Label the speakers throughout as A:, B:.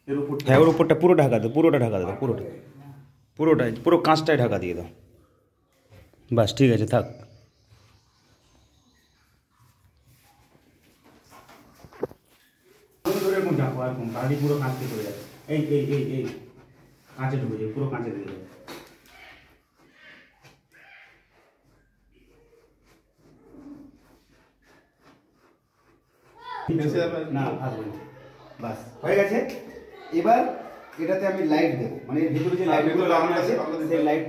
A: এর উপর
B: হ্যাঁ ওর উপরটা পুরো ঢাকা দাও, পুরোটা ঢাকা দাও, পুরোটাই পুরো কাঁচটাই ঢাকা দিয়ে দাও। বাস ঠিক আছে, থাক। পুরো কাঁচতে চলে যাবে, এই এই এই এই কাঁচে ঢুকে যাবে, পুরো কাঁচে ঢুকে যাবে। না আসবে না, বাস হয়ে গেছে। এবার এটাতে আমি লাইট দেবো, মানে এর ভিতরে যে লাইটগুলো লাগানো আছে সেই লাইট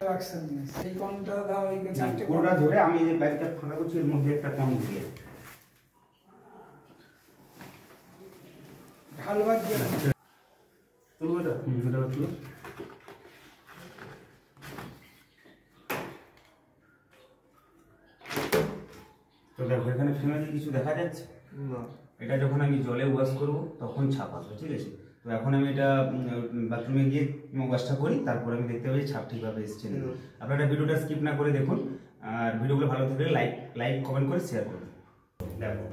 C: সেই কোনটা দাও, এই চারটে
B: পুরোটা ধরে আমি এই যে ব্যাগটা ফাঁকা করছি এর মধ্যে একটা কম দিয়ে
C: ঢালবার দিয়ে
B: তুলবো এটা, এটা তুলো। তো দেখো এখানে ফ্যামিলি কিছু দেখা যাচ্ছে
A: না,
B: এটা যখন আমি জলে ওয়াশ করবো তখন ছাপ আসবে, ঠিক আছে। তো এখন আমি এটা বাথরুমে গিয়ে ওয়াশটা করি, তারপর আমি দেখতে পাবো ছাপ ঠিকভাবে এসছে। আপনারা ভিডিওটা স্কিপ না করে দেখুন, আর ভিডিওগুলো ভালো থাকলে লাইক কমেন্ট করে শেয়ার করুন। দেখো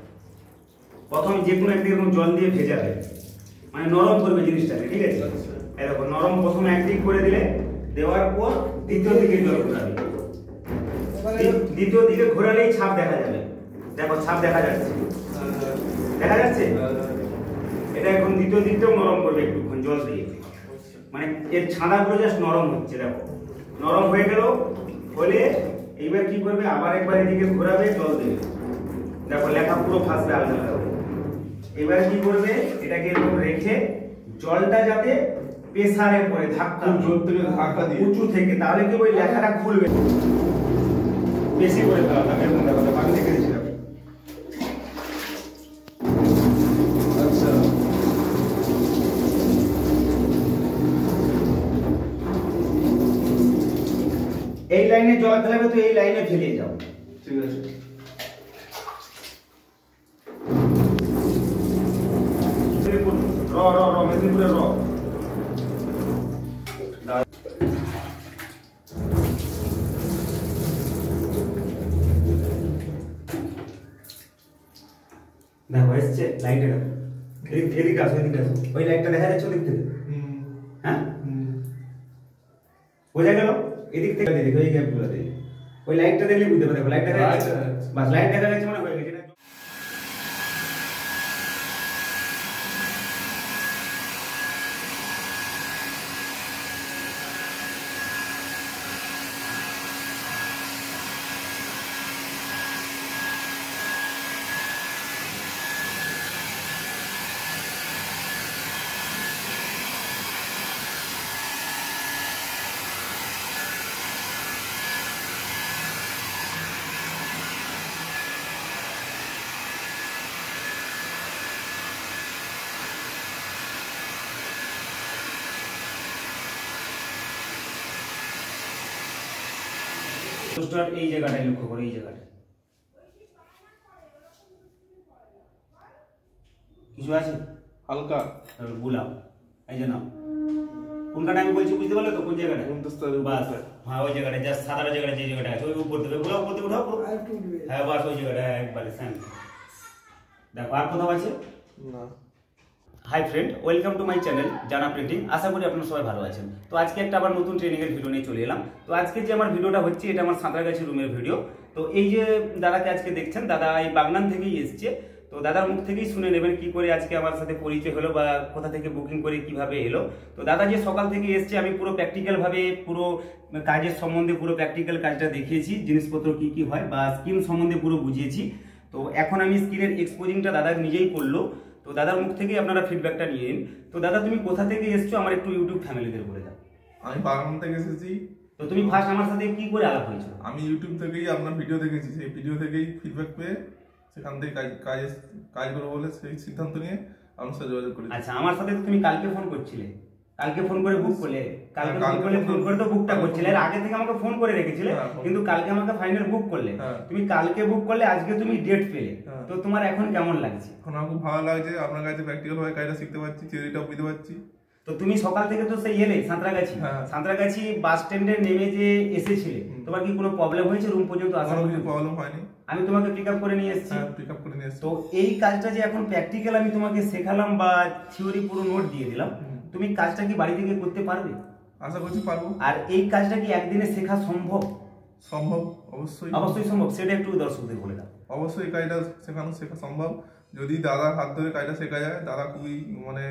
B: প্রথমে যে কোনো একদিকে জল দিয়ে ভেজাবে, মানে নরম করবে জিনিসটাকে, ঠিক আছে। এই দেখো নরম প্রথমে একদিক করে দিলে, দেওয়ার পর দ্বিতীয় দিকে জল ঘোরাবে, দ্বিতীয় দিকে ঘোরালেই ছাপ দেখা যাবে। দেখো ছাপ দেখা যাচ্ছে, দেখা যাচ্ছে। এটা এখন দ্বিতীয় দিকটাও নরম করবে একটুক্ষণ জল দিয়ে, মানে এর ছাঁদাগুলো জাস্ট নরম হচ্ছে। দেখো নরম হয়ে গেল, হলে এইবার কি করবে, আবার একবার এদিকে ঘোরাবে, জল দেবে। দেখো লেখা পুরো ফাঁসবে আলাদা আলাদা। এবার কি করবে, এটাকে এরকম রেখে জলটা যাতে প্রেসারে পড়ে, ধাক্কা
A: জোর থেকে ধাক্কা দিয়ে
B: উঁচু থেকে, তাহলে কি ওই লেখাটা খুলবে। বেশি করে দেওয়া থাকে, এরকম দেখো আমি দেখে দিচ্ছিলাম।
A: আচ্ছা,
B: এই লাইনে জল ফেলাবে তো এই লাইনে ফেলে যাও,
A: ঠিক আছে।
B: র র র মেদিনীপুরে র। দেখো এসছে লাইটে, দেখো এদিকে আসো, এদিকে আসো, ওই লাইটটা দেখা যাচ্ছে ওদিক থেকে, হ্যাঁ বোঝা গেল। এদিক থেকে দেখো এই গ্যাপগুলো দেখো, ওই লাইটটা দেখলে বুঝতে পারবে। দেখো লাইটটা দেখা যাচ্ছে, বাস লাইট দেখা যাচ্ছে মানে হয়ে গেছে। এই জায়গাটায় লক্ষ্য করো, এই জায়গাটা কিছু আছে
A: হালকা
B: বুলাও, এই যে নাও কোনখানে আমি বলছি বুঝতে পারলে তো, কোন জায়গাটা বাস, হ্যাঁ ওই জায়গাটা জাস্ট সাদা জায়গাটা, যে জায়গাটা আছে ওই উপর থেকে বুলাও, উপর থেকে উঠাও, হ্যাঁ বাস ওই জায়গাটা একবারে সেম। দেখো আর কোথাও আছে
A: না।
B: Hi friend, welcome to my channel জানা প্রিন্টিং। আশা করি আপনারা সবাই ভালো আছেন। তো আজকে একটা আবার নতুন ট্রেনিং এর ভিডিও নিয়ে চলে এলাম। তো আজকে যে আমার ভিডিওটা হচ্ছে এটা আমার সাঁতরাগাছি রুমের ভিডিও। তো এই যে দাদাকে আজকে দেখছেন, দাদা এই বাগনান থেকেই এসছে। তো দাদার মুখ থেকেই শুনে নেবেন কি করে আজকে আমার সাথে পরিচয় হলো বা কোথা থেকে বুকিং করে কিভাবে এলো। তো দাদা যে সকাল থেকে এসছে, আমি পুরো প্র্যাকটিক্যাল ভাবে পুরো কাজের সম্বন্ধে পুরো প্র্যাকটিক্যাল কাজটা দেখিয়েছি, জিনিসপত্র কি কি হয় বা স্কিন সম্বন্ধে পুরো বুঝিয়েছি। তো এখন আমি স্কিনের এক্সপোজিংটা দাদা নিজেই করলো। তো দাদার মুখ থেকেই আপনারা ফিডব্যাকটা নিয়ে নিন। তো দাদা তুমি কোথা থেকে এসছো আমার একটু ইউটিউব ফ্যামিলিদের বলে দাও।
A: আমি বাগান থেকে এসেছি।
B: তো তুমি ফার্স্ট আমার সাথে কি করে আলাপ হয়েছো?
A: আমি ইউটিউব থেকেই আপনার ভিডিও দেখেছি, সেই ভিডিও থেকেই ফিডব্যাক পেয়ে সেখান থেকে কাজ করবো বলে সেই সিদ্ধান্ত নিয়ে আমার সাথে যোগাযোগ করেছি।
B: আচ্ছা, আমার সাথে তো তুমি কালকে ফোন করছিলে, কালকে ফোন করে বুক করলে, ফোন করে তো বুকটা করছিলে, এর আগে থেকে আমাকে ফোন করে রেখেছিলে, কিন্তু কালকে আমাকে ফাইনাল বুক করলে। তুমি কালকে বুক করলে, আজকে তুমি ডেট পেলে, তো তোমার এখন কেমন লাগছে?
A: এখন আমার খুব ভালো লাগছে, আপনার কাছে প্র্যাকটিক্যাল ভাবে কাজটা শিখতে পারছি, থিওরিটা বুঝতে পারছি।
B: তো তুমি সকাল থেকে তো সেই এলে সাঁতরাগাছি, সাঁতরাগাছি বাস স্ট্যান্ডে নেমে যে এসেছিলে, তোমার কি কোনো প্রবলেম হয়েছে রুম পর্যন্ত আসার?
A: কোনো কিছু প্রবলেম হয়নি,
B: আমি তোমাকে পিক আপ করে নিয়ে এসেছি।
A: পিক আপ করে নিয়ে এসেছি।
B: তো এই কাজটা যে এখন প্র্যাকটিক্যাল আমি তোমাকে শেখালাম বা থিওরি পুরো নোট দিয়ে দিলাম, তুমি কাজটা কি বাড়ি থেকে করতে পারবে?
A: আশা করছি পারবো।
B: আর এই কাজটা কি একদিনে শেখা সম্ভব?
A: সম্ভব, অবশ্যই
B: অবশ্যই সম্ভব, সেটা একটু দর্শকদের বলে দাও।
A: অবশ্যই কাজটা শেখা সম্ভব যদি দাদার হাত ধরে কাজটা শেখা যায়। দাদা খুবই মানে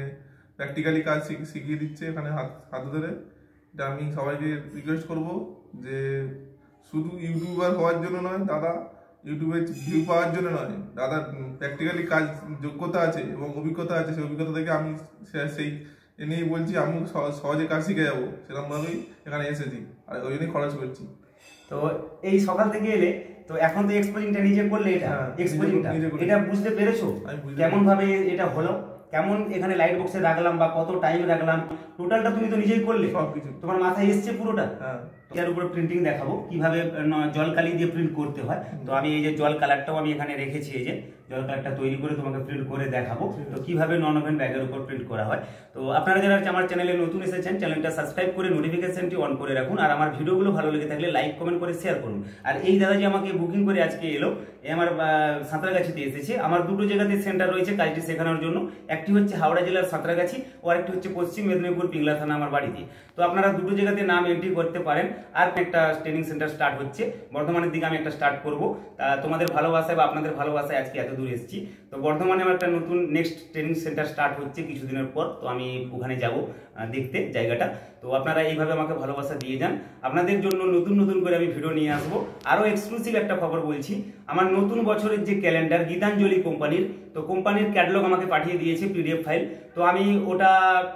A: প্র্যাকটিক্যালি কাজ শিখিয়ে দিচ্ছে এখানে হাত ধরে। এটা আমি সবাইকে রিকোয়েস্ট করব যে শুধু ইউটিউবার হওয়ার জন্য নয়, দাদা ইউটিউবে ভিউ পাওয়ার জন্য নয়, দাদার প্র্যাকটিক্যালি কাজ যোগ্যতা আছে এবং অভিজ্ঞতা আছে। সেই অভিজ্ঞতা থেকে আমি সেই নিয়েই বলছি আমি সহজে কাজ শিখে যাবো, সেরকমভাবেই এখানে এসেছি আর ওই জন্যই খরচ করছি।
B: তো এই সকাল থেকে এলে তো এখন তো এক্সপোজিংটা নিজে করলে, এটা এক্সপোজিংটা এটা বুঝতে পেরেছো কেমন ভাবে এটা হলো, কেমন এখানে লাইট বক্সে রাখলাম বা কত টাইম রাখলাম, টোটালটা তুমি তো নিজেই করলে,
A: সবকিছু
B: তোমার মাথায় এসছে পুরোটা। এর উপরে প্রিন্টিং দেখাবো কিভাবে জল কালি দিয়ে প্রিন্ট করতে হয়। তো আমি এই যে জল কালারটাও আমি এখানে রেখেছি, এই যে জল কালারটা তৈরি করে তোমাকে প্রিন্ট করে দেখাবো তো কিভাবে নন ওভেন ব্যাগের উপর প্রিন্ট করা হয়। তো আপনারা যারা আমার চ্যানেলে নতুন এসেছেন, চ্যানেলটা সাবস্ক্রাইব করে নোটিফিকেশনটি অন করে রাখুন। আর আমার ভিডিওগুলো ভালো লেগে থাকলে লাইক কমেন্ট করে শেয়ার করুন। আর এই দাদা যে আমাকে বুকিং করে আজকে এলো, আমার সাঁতরাগাছিতে এসেছে। আমার দুটো জায়গাতে সেন্টার রয়েছে কাজটি শেখানোর জন্য, একটি হচ্ছে হাওড়া জেলার সাঁতরাগাছি ও আরেকটি হচ্ছে পশ্চিম মেদিনীপুর পিংলা থানা আমার বাড়িতে। তো আপনারা দুটো জায়গাতে নাম এন্ট্রি করতে পারেন। আর একটা ট্রেনিং সেন্টার স্টার্ট হচ্ছে বর্ধমানের দিকে, আমি একটা স্টার্ট করব। তা তোমাদের ভালোবাসায় বা আপনাদের ভালোবাসায় আজকে এত দূর এসেছি। তো বর্ধমানে আমার একটা নতুন নেক্সট ট্রেনিং সেন্টার স্টার্ট হচ্ছে কিছুদিনের পর, তো আমি ওখানে যাব দেখতে জায়গাটা। তো আপনারা এইভাবে আমাকে ভালোবাসা দিয়ে যান। আপনাদের জন্য নতুন নতুন করে আমি ভিডিও নিয়ে আসবো। আরও এক্সক্লুসিভ একটা খবর বলছি, আমার নতুন বছরের যে ক্যালেন্ডার গীতাঞ্জলি কোম্পানির, তো কোম্পানির ক্যাটালগ আমাকে পাঠিয়ে দিয়েছে পিডিএফ ফাইল। তো আমি ওটা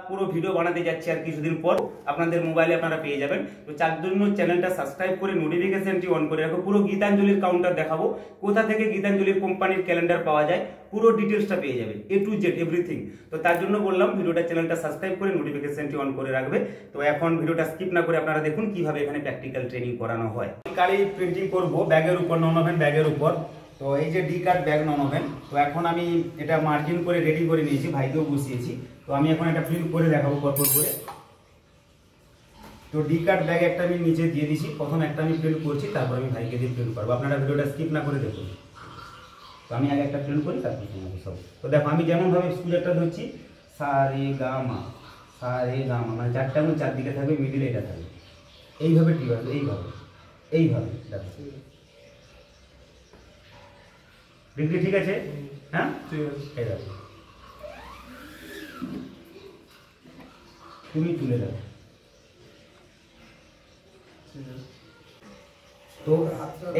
B: পুরো ভিডিও বানাতে যাচ্ছি আর কিছুদিন পর আপনাদের মোবাইলে আপনারা পেয়ে যাবেন। তো তার জন্য চ্যানেলটা সাবস্ক্রাইব করে নোটিফিকেশনটি অন করে রাখো। পুরো গীতাঞ্জলির কাউন্টার দেখাবো, কোথা থেকে গীতাঞ্জলির কোম্পানির ক্যালেন্ডার পাওয়া যায়, পুরো ডিটেলসটা পেয়ে যাবেন, A to Z এভরিথিং। তো তার জন্য বললাম ভিডিওটা চ্যানেলটা সাবস্ক্রাইব করে নোটিফিকেশনটি অন করে রাখবে। তো এখন ভিডিওটা স্কিপ না করে আপনারা দেখুন কিভাবে এখানে প্র্যাকটিক্যাল ট্রেনিং করানো হয়। কালি প্রিন্টিং করব ব্যাগের উপর, নন ওভেন ব্যাগের উপর। তো এই যে ডি কাট ব্যাগ নন ওভেন, তো এখন আমি এটা মার্জিন করে রেডি করে নিয়েছি, ভাইকেও বসিয়েছি। তো আমি এখন এটা প্রিন্ট করে দেখাবো পরপর করে। তো ডি কাট ব্যাগ একটা আমি নিচে দিয়ে দিছি, প্রথম একটা আমি প্রিন্ট করছি, তারপর আমি ভাইকে দিয়ে প্রিন্ট করবো। আপনারা ভিডিওটা স্কিপ না করে দেখুন। তো আমি আগে একটা প্রিন্ট করি, তারপর শোনাবো সব। তো দেখো আমি যেমনভাবে স্কুলেরটা ধরছি, সা রে গা মা, মানে চারটা আঙুল চারদিকে থাকবে, মিডিলে এটা থাকবে, এইভাবে ঠিক আছে, এইভাবে দেখো ডিগ্রি ঠিক আছে। হ্যাঁ
A: ঠিক আছে,
B: এই দেখো তুমি তুলে দাও। তো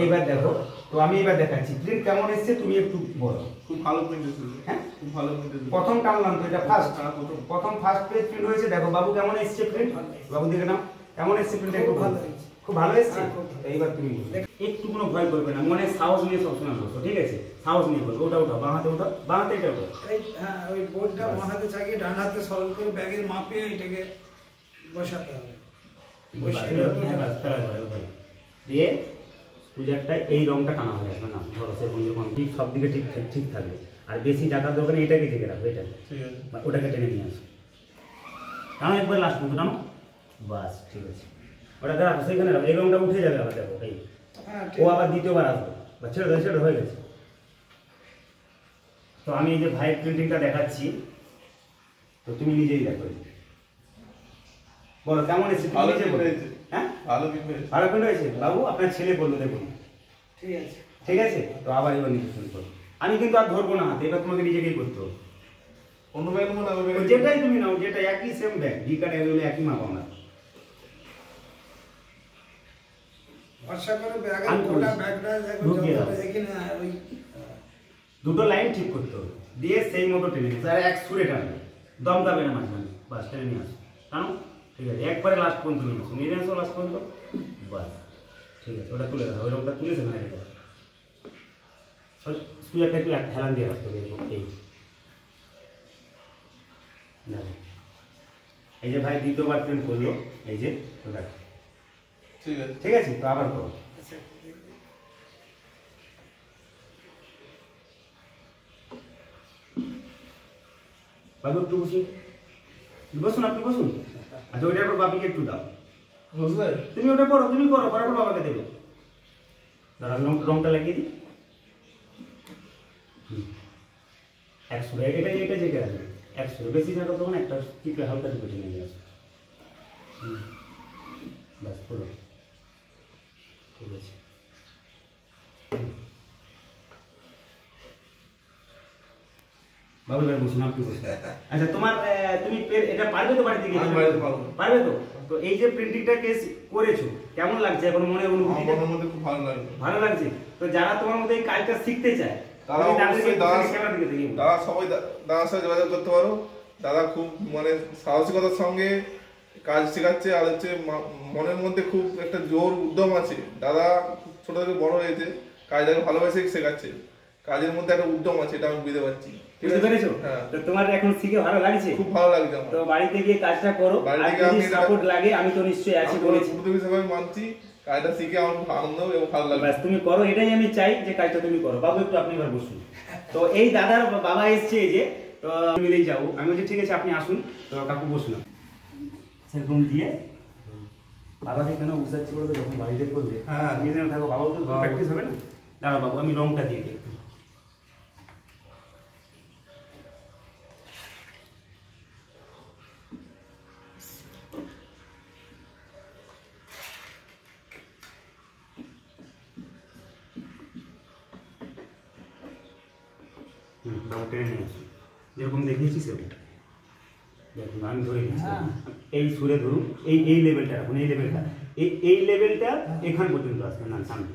B: এইবার দেখো, তো আমি এবার দেখাচ্ছি প্রিন্ট কেমন এসছে, তুমি একটু বলো।
A: খুব ভালো প্রিন্ট এসেছে।
B: হ্যাঁ
A: খুব ভালো প্রিন্ট এসেছে।
B: প্রথম টানলাম তো এটা প্রথম ফার্স্ট পেজ প্রিন্ট হয়েছে। দেখো বাবু কেমন এসছে প্রিন্ট, বাবু দেখে নাও কেমন এসছে প্রিন্ট, একটু ভালো, খুব ভালো এসছে। এইবার তুমি একটু কোনো ভয় করবে না, মনে সাহস নিয়ে সবসময় বসো, ঠিক আছে? সাহস নিয়ে বলবো, ওটা উঠাও, বাঁ হাতে উঠাও, বাঁ হাতে এটা উঠাও।
C: হ্যাঁ, ওই বোর্ডটা বাঁ হাতে চাগিয়ে ডান হাতে সরল করে ব্যাগের মাপে এটাকে বসাতে হবে।
B: দিয়ে সুজারটা এই রংটা টানা হয়ে আসবে না, ধরো সেরকম যেরকম ঠিক সব দিকে ঠিক ঠিক থাকবে। আর বেশি জায়গার দোকানে এটাকে থেকে রাখবে, এটা
A: ঠিক আছে,
B: ওটাকে টেনে নিয়ে আসো, টানো একবার লাস্ট পর্যন্ত টানো, বাস ঠিক আছে। ওটা রাখো সেইখানে রাখো, এই রংটা উঠে যাবে আবার, দেখো এই ও আবার দ্বিতীয়বার আসবে, বা ছেড়ে দাও হয়ে গেছে। তো আমি এই যে ভাইয়ের প্রিন্টিংটা দেখাচ্ছি, তো তুমি নিজেই দেখো, বলো কেমন এসেছে, তুমি নিজে বলো। হ্যাঁ
A: ভালো প্রিন্ট হয়েছে।
B: ভালো প্রিন্ট হয়েছে। বাবু আপনার ছেলে বললো, দেখুন
C: ঠিক আছে,
B: ঠিক আছে। তো আবার এবার নিজে শুরু করো, আমি কিন্তু আর ধরবো না হাতে, এবার তোমাকে নিজেকেই করতে হবে।
A: অন্য ব্যাগ মনে হবে,
B: যেটাই তুমি নাও, যেটা একই সেম ব্যাগ, ডি কাট এগুলো একই মাপ আমরা।
C: আশা করে ব্যাগের গোটা ব্যাগটা দেখি না, ওই
B: দুটো লাইন ঠিক করতে হবে, দিয়ে সেই মতো টেনে নিতে, আর এক সুরে টানবে, দম দাবে না মাঝখানে, বাস টেনে নিয়ে আসো, টানো, ঠিক আছে। একবারে লাস্ট পর্যন্ত নিয়ে আসো, নিয়ে আসো লাস্ট পর্যন্ত, বাস ঠিক আছে। ওটা তুলে দাও, ওই রকমটা তুলেছে না, এটা সুইয়ারটা একটু হেলান দিয়ে রাখতে হবে, এই যে ভাই দ্বিতীয়বার প্রিন্ট করলো, এই যে
A: ঠিক আছে,
B: ঠিক আছে। তো আবার করো, বাবু একটু বসুন, বসুন আপনি বসুন। আচ্ছা ওইটার পর বাপিকে একটু দাও,
A: বুঝলে?
B: তুমি ওটা করো, তুমি করো, করার পর বাবাকে দেবে। দাঁড়া রংটা লাগিয়ে দিই, একশো এটা এটা জেগে আসবে, 100 বেশি থাকো তখন একটা টিপে হালকা টিপে টেনে নিয়ে আসো। বাস পুরো ঠিক আছে। বাবু এবার বসুন, আপনি বসুন। আচ্ছা তোমার তুমি এটা পারবে তো বাড়িতে গিয়ে?
A: আমি বাড়িতে পারবো।
B: পারবে তো? তো এই যে প্রিন্টিংটা কেস করেছো কেমন লাগছে এখন মনে অনুভূতিটা?
A: আমার মধ্যে খুব ভালো লাগে।
B: ভালো লাগছে। তো যারা তোমার মধ্যে এই কাজটা শিখতে চায়
A: তারা
B: তুমি তাদেরকে
A: অবশ্যই
B: ক্যামেরা দিকে দেখি।
A: দাদা সবাই দাদার সাথে যোগাযোগ করতে পারো। দাদা খুব মানে সাহসিকতার সঙ্গে কাজ শেখাচ্ছে, আর হচ্ছে মনের মধ্যে খুব একটা জোর উদ্যম আছে। দাদা ছোট থেকে বড় হয়েছে, কাজটাকে ভালোবেসে শেখাচ্ছে, কাজের মধ্যে একটা উদ্যম আছে, এটা আমি বুঝতে পারছি।
B: বুঝতে পেরেছো?
A: হ্যাঁ।
B: তো তোমার এখন শিখে ভালো লাগছে?
A: খুব ভালো লাগছে আমার।
B: তো বাড়িতে গিয়ে কাজটা করো, আর
A: বাড়িতে
B: যদি
A: আমি
B: সাপোর্ট লাগে আমি তো নিশ্চয়ই আছি বলেছি।
A: গুরুদেব হিসেবে আমি মানছি, কাজটা শিখে আমার খুব আনন্দ এবং ভালো লাগছে।
B: ব্যাস তুমি করো, এটাই আমি চাই যে কাজটা তুমি করো। বাবু একটু আপনি এবার বসুন। তো এই দাদার বাবা এসছে এই যে, তো মিলেই যাবো। আমি বলছি ঠিক আছে আপনি আসুন। তো কাকু বসুন সেরকম দিয়ে বাবাকে কেন বুঝাচ্ছি বলতে, যখন বাড়িতে করবে
A: হ্যাঁ।
B: নিজে থাকো, বাবাও তো প্র্যাকটিস হবে না। দাঁড়াও বাবু আমি রংটা দিয়ে দিই একটু। বাবু টেনে নিয়ে আসুন, যেরকম দেখিয়েছি সেরকম দেখুন। আমি ধরে নিচ্ছি, এই সুরে ধরুন, এই লেভেলটা রাখুন, এই লেভেলটা, এই লেভেলটা এখান পর্যন্ত আসবে না সামনে।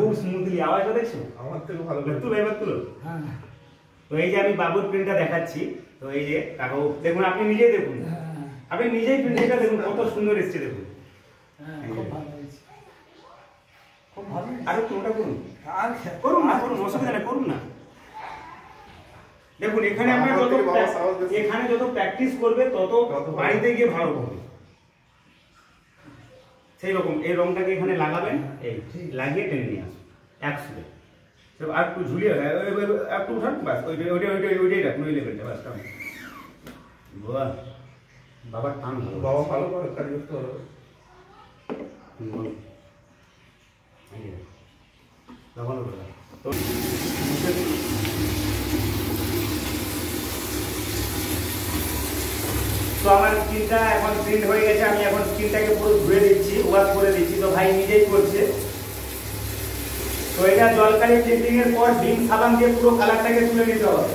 B: খুব স্মুথলি আওয়াজটা দেখছো?
A: আমার থেকে ভালো
B: তুলো এবার তুলো। তো এই যে আমি বাবুর প্রিন্টটা দেখাচ্ছি। তো এই যে কাকু দেখুন, আপনি নিজেই দেখুন, আপনি নিজেই প্রিন্টটা দেখুন কত সুন্দর এসছে দেখুন। আরো কোনটা করুন, করুন না, করুন, অসুবিধা নেই, করুন না। দেখুন এখানে আপনার এখানে যত প্র্যাকটিস করবে তত বাড়িতে গিয়ে ভালো হবে। সেই রকম এই রংটাকে এখানে লাগাবেন, এই লাগিয়ে টেনে নিয়ে আসুন 100। আর একটু ঝুলিয়ে একটু উঠান, বাস ওইটাই রাখুন, ওই লেভেলটা বাস। বাবা বাবার টান ভালো,
A: বাবা ভালো করে কাজ করতে পারবে। তো আমার স্কিনটা এখন প্রিন্ট হয়ে গেছে, আমি এখন স্কিনটাকে পুরো ধুয়ে দিচ্ছি, ওয়াশ করে দিচ্ছি। তো ভাই নিজেই করছে। তো এটা জলকালি প্রিন্টিং এর পর বিম সাবান দিয়ে পুরো কালারটাকে তুলে নিতে হবে।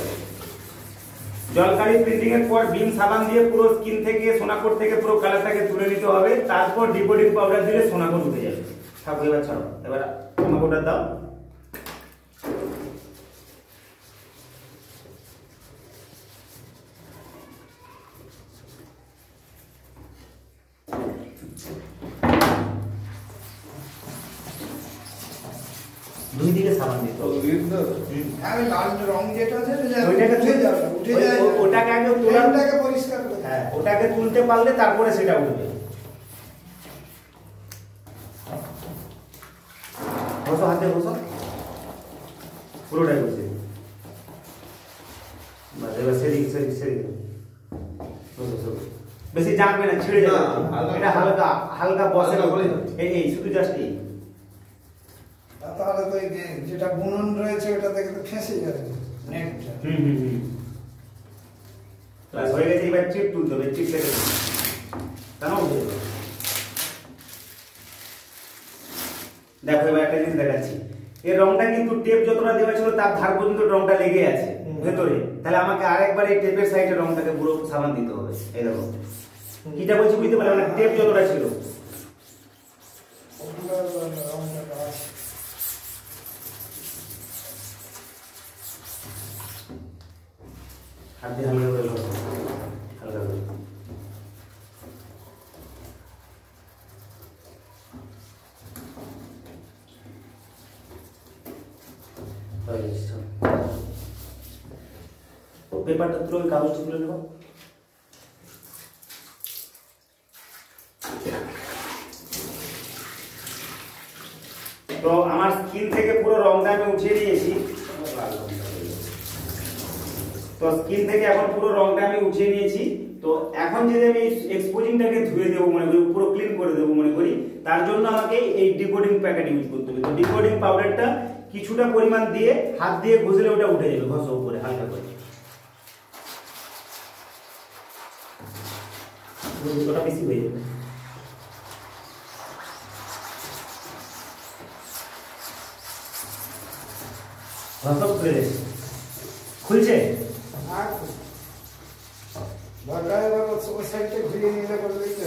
A: জলকালি প্রিন্টিং এর পর বিম সাবান দিয়ে পুরো স্কিন থেকে সোনাকোট থেকে পুরো কালারটাকে তুলে নিতে হবে। তারপর ডিকোডিং পাউডার দিলে সোনাকোট উঠে যাবে। থাকো এবার ছাড়ো, এবার সোনাকোটটা দাও। দুই দিকে সাবান দিতে হবে।
C: লাল রং যেটা আছে
B: ওইটাকে
C: উঠে যাবে, উঠে যায়।
B: ওটাকে আগে তোলা,
C: ওটাকে পরিষ্কার করে
B: হ্যাঁ ওটাকে তুলতে পারলে তারপরে সেটা উঠবে। বসো, হাতে বসো, পুরোটাই বসে। বাস এবার সেদিক বেশি জানবে না, ছিঁড়ে যাবে। এটা হালকা হালকা বসে, এই শুধু জাস্ট এই।
C: তাহলে তো এই যেটা বুনন রয়েছে ওটা থেকে তো ফেঁসে যাবে নেটটা।
B: বাস হয়ে গেছে। এবার চিপ তুলতে হবে, চিপ লেগে কেন উঠে যাবে। দেখো এবার একটা জিনিস দেখাচ্ছি, এই রংটা কিন্তু টেপ যতটা দেওয়া ছিল তার ধার পর্যন্ত রংটা লেগে আছে ভেতরে। তাহলে আমাকে আরেকবার এই টেপের সাইডে রংটাকে পুরো সাবান দিতে হবে। এই দেখো কিটা বলছি বুঝতে পারলে, মানে টেপ যতটা ছিল। হাত দিয়ে হালকা করে বসো, হালকা করে। পেপারটা তুলে কাগজটা তুলে নেব। তো আমার স্কিন থেকে পুরো রংটা আমি উঠিয়ে নিয়েছি। তো স্কিন থেকে এখন পুরো রংটা আমি উঠিয়ে নিয়েছি। তো এখন যদি আমি এক্সপোজিংটাকে ধুয়ে দেবো মনে করি, পুরো ক্লিন করে দেবো মনে করি, তার জন্য আমাকে এই ডিকোডিং প্যাকেট ইউজ করতে হবে। তো ডিকোডিং পাউডারটা কিছুটা পরিমাণ দিয়ে হাত দিয়ে ঘষলে ওটা উঠে যাবে, ঘষো উপরে হালকা করে, ওটা বেশি হয়ে যাবে। ঘষো খুলে যাবে, খুলছে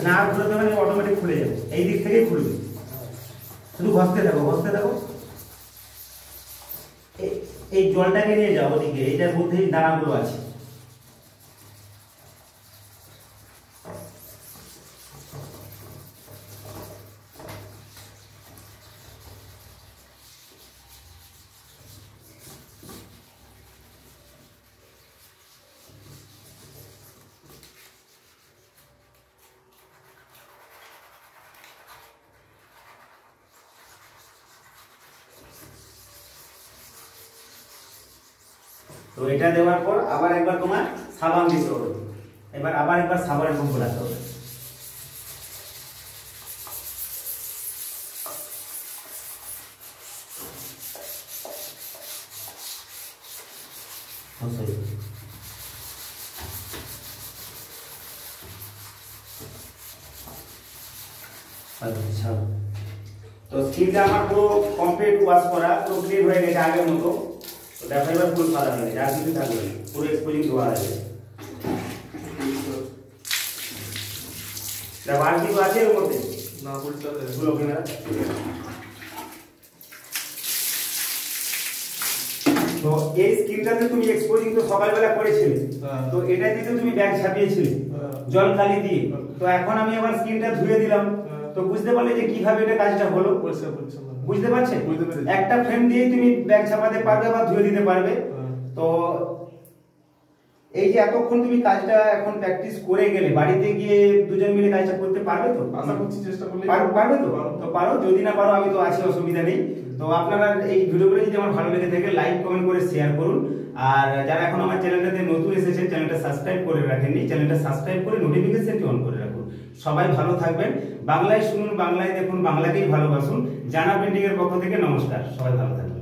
B: না, ঘুরে দেবেন অটোমেটিক খুলে যাবে, এই দিক থেকেই খুলবে, শুধু ঘষতে থাকো ঘষতে থাকো। এই জলটাকে নিয়ে যাও ওদিকে, এইটার মধ্যেই দানাগুলো আছে। তো এটা দেওয়ার পর আবার একবার তোমার সাবান দিতে হবে, এবার আবার একবার সাবানের পম্প রাখতে হবে। আচ্ছা, তো স্কিনটা আমার পুরো কমপ্লিট ওয়াশ করা, পুরো ক্লিন হয়ে গেছে আগের মতো। তো দেখো এবার ফুল সাদা হয়ে গেছে, আর কিছু থাকবে না, পুরো এক্সপোজিং ধোয়া আছে। দেখো আর কিছু আছে এর মধ্যে
A: না, পরিষ্কার হয়ে গেছে।
B: পুরো ক্যামেরা। তো এই স্কিনটাতে তুমি এক্সপোজিং তো সকালবেলা করেছিলে, তো এটা দিয়ে তো তুমি ব্যাগ ছাপিয়েছিলে জল কালি দিয়ে। তো এখন আমি আবার স্কিনটা ধুয়ে দিলাম, তো বুঝতে পারলে যে কিভাবে এটা কাজটা হলো,
A: পরিষ্কার পরিচ্ছন্ন।
B: বুঝতে পারছেন?
A: বুঝতে পেরেছি।
B: একটা ফ্রেম দিয়ে তুমি ব্যাগ ছাপাতে পারবে বা ধুয়ে দিতে পারবে। তো এই যে এতক্ষণ তুমি কাজটা এখন প্র্যাকটিস করে গেলে, বাড়িতে গিয়ে দুজন মিলে কাজটা করতে পারবে তো?
A: আশা করছি চেষ্টা করলে
B: পারবে তো? তো পারো, যদি না পারো আমি তো আছি, অসুবিধা নেই। তো আপনারা এই ভিডিওগুলো যদি আমার ভালো লেগে থাকে লাইক কমেন্ট করে শেয়ার করুন, আর যারা এখন আমার চ্যানেলটাতে নতুন এসেছেন চ্যানেলটা সাবস্ক্রাইব করে রাখেননি, চ্যানেলটা সাবস্ক্রাইব করে নোটিফিকেশনটি অন করে রাখুন। সবাই ভালো থাকবেন, বাংলায় শুনুন, বাংলায় দেখুন, বাংলাকেই ভালোবাসুন। জানা পেন্টিং এর পক্ষ থেকে নমস্কার, সবাই ভালো থাকবেন।